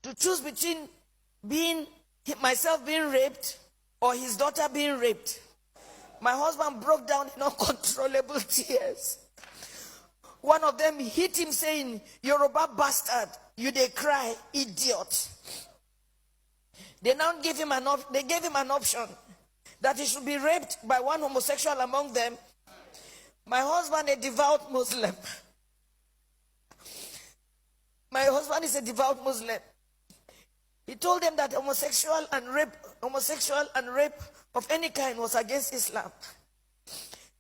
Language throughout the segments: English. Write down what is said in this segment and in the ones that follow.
to choose between myself being raped or his daughter being raped. My husband broke down in uncontrollable tears. One of them hit him saying, "Yoruba bastard, you dey cry, idiot." They now gave him an option that he should be raped by one homosexual among them. My husband, a devout Muslim. My husband is a devout Muslim. He told them that homosexual and rape of any kind was against Islam.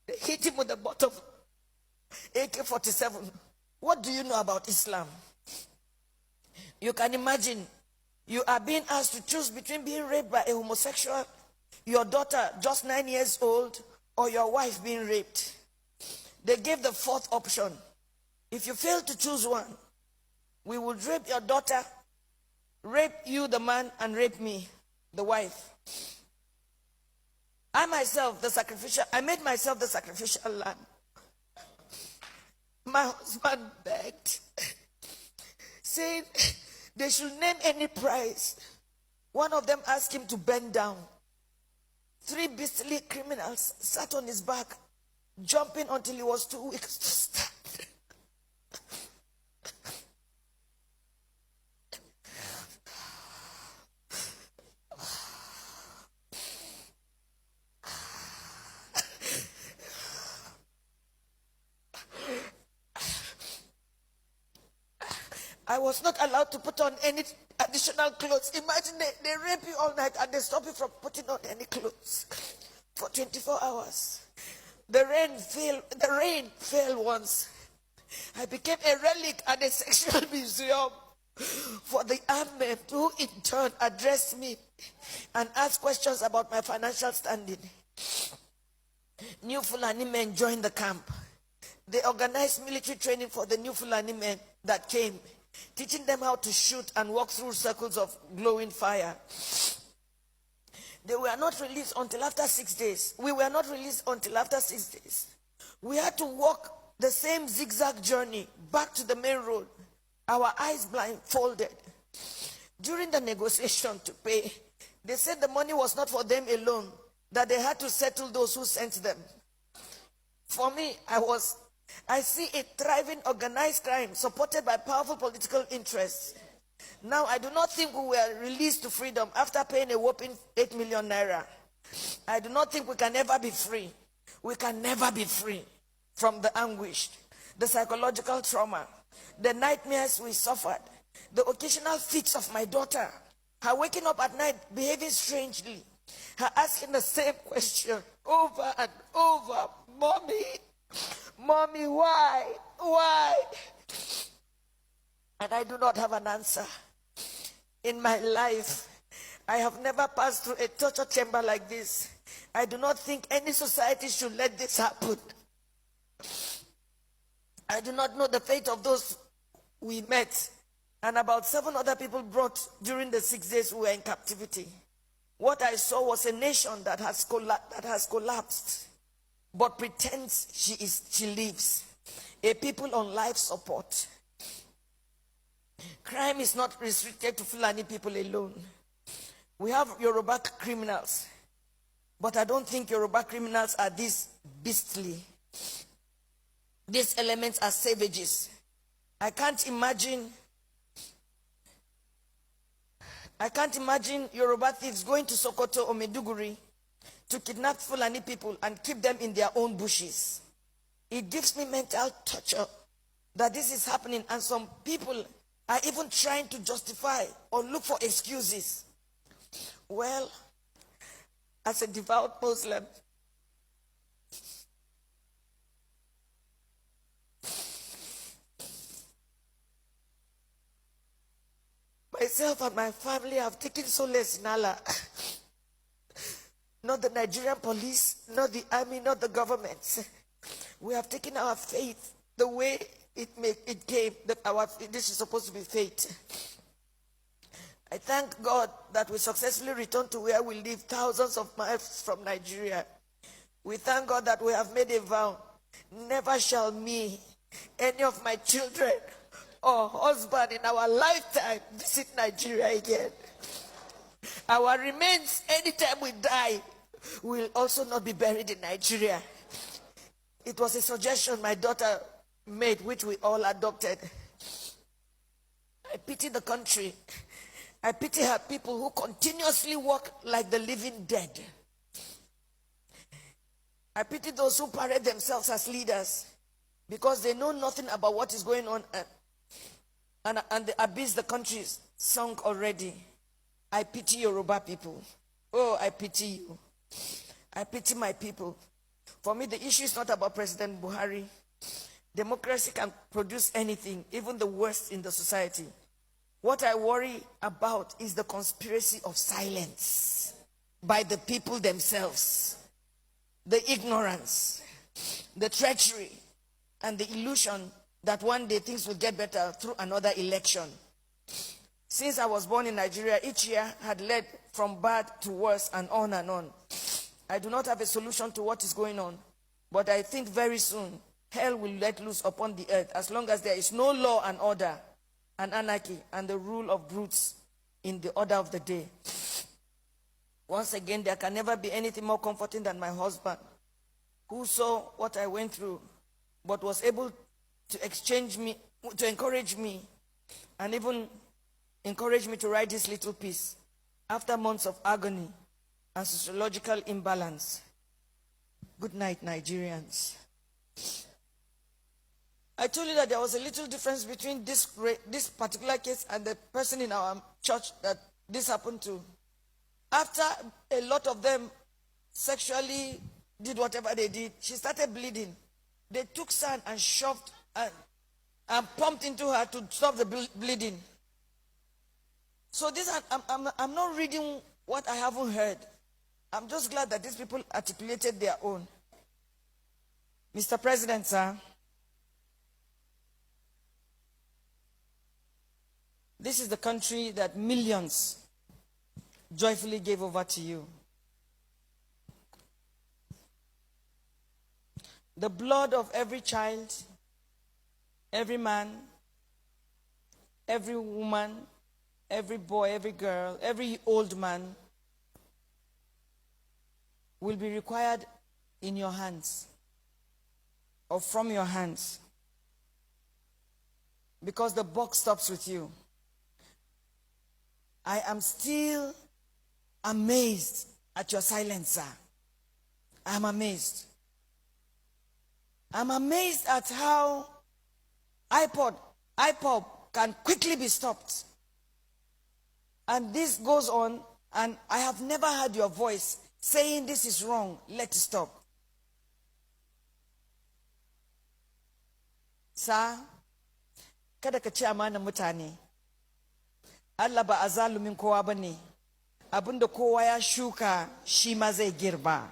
They hit him with the butt of AK-47. What do you know about Islam? You can imagine, you are being asked to choose between being raped by a homosexual, your daughter just 9 years old, or your wife being raped. They gave the fourth option. If you fail to choose one, we would rape your daughter, rape you, the man, and rape me, the wife. I made myself the sacrificial lamb. My husband begged, saying they should name any price. One of them asked him to bend down. 3 beastly criminals sat on his back, jumping until he was too weak to stand. I was not allowed to put on any additional clothes. Imagine they rape you all night and they stop you from putting on any clothes for 24 hours. The rain fell once. I became a relic at a sexual museum for the armed men who in turn addressed me and asked questions about my financial standing. New Fulani men joined the camp. They organized military training for the new Fulani men that came, teaching them how to shoot and walk through circles of glowing fire. They were not released until after 6 days. We were not released until after 6 days. We had to walk the same zigzag journey back to the main road, our eyes blindfolded. During the negotiation to pay, they said the money was not for them alone, that they had to settle those who sent them. For me, I see a thriving organized crime supported by powerful political interests. Now, I do not think we were released to freedom after paying a whopping 8 million naira. I do not think we can ever be free. We can never be free from the anguish, the psychological trauma, the nightmares we suffered, the occasional fits of my daughter, her waking up at night behaving strangely, her asking the same question over and over, "Mommy, why? Why?" And I do not have an answer. In my life, I have never passed through a torture chamber like this. I do not think any society should let this happen. I do not know the fate of those we met and about 7 other people brought during the 6 days we were in captivity. What I saw was a nation that has collapsed, but pretends she lives. A people on life support. Crime is not restricted to Fulani people alone. We have Yoruba criminals, but I don't think Yoruba criminals are this beastly. These elements are savages. I can't imagine Yoruba thieves going to Sokoto or Maiduguri to kidnap Fulani people and keep them in their own bushes. It gives me mental torture that this is happening, and some people are even trying to justify or look for excuses. Well, as a devout Muslim, myself and my family have taken solace in Allah. Not the Nigerian police, not the army, not the government. We have taken our faith the way it came, that this is supposed to be fate. I thank God that we successfully returned to where we live, thousands of miles from Nigeria. We thank God that we have made a vow. Never shall me, any of my children, or husband in our lifetime visit Nigeria again. Our remains, anytime we die, will also not be buried in Nigeria. It was a suggestion my daughter made, which we all adopted. I pity the country. I pity her people who continuously walk like the living dead. I pity those who parade themselves as leaders because they know nothing about what is going on and the abyss the country is sunk already. I pity Yoruba people. Oh, I pity you. I pity my people. For me, the issue is not about President Buhari. Democracy can produce anything, even the worst in the society. What I worry about is the conspiracy of silence by the people themselves. The ignorance, the treachery, and the illusion that one day things will get better through another election. Since I was born in Nigeria, each year had led from bad to worse and on and on. I do not have a solution to what is going on, but I think very soon hell will let loose upon the earth as long as there is no law and order and anarchy and the rule of brutes in the order of the day. Once again, there can never be anything more comforting than my husband, who saw what I went through, but was able to encourage me, and even encourage me to write this little piece after months of agony and sociological imbalance. Good night, Nigerians. I told you that there was a little difference between this particular case and the person in our church that this happened to. After a lot of them sexually did whatever they did, she started bleeding. They took sand and shoved and pumped into her to stop the bleeding. So this, I'm not reading what I haven't heard. I'm just glad that these people articulated their own. Mr. President, sir, this is the country that millions joyfully gave over to you. The blood of every child, every man, every woman, every boy, every girl, every old man will be required in your hands or from your hands, because the buck stops with you. I am still amazed at your silence, sir. I'm amazed. I'm amazed at how IPOB can quickly be stopped. And this goes on, and I have never heard your voice saying this is wrong, let it stop. Sa, kada ka ci amanar mutane. Allah ba azalumin kowa bane. Abinda kowa ya shuka shi ma zai girba.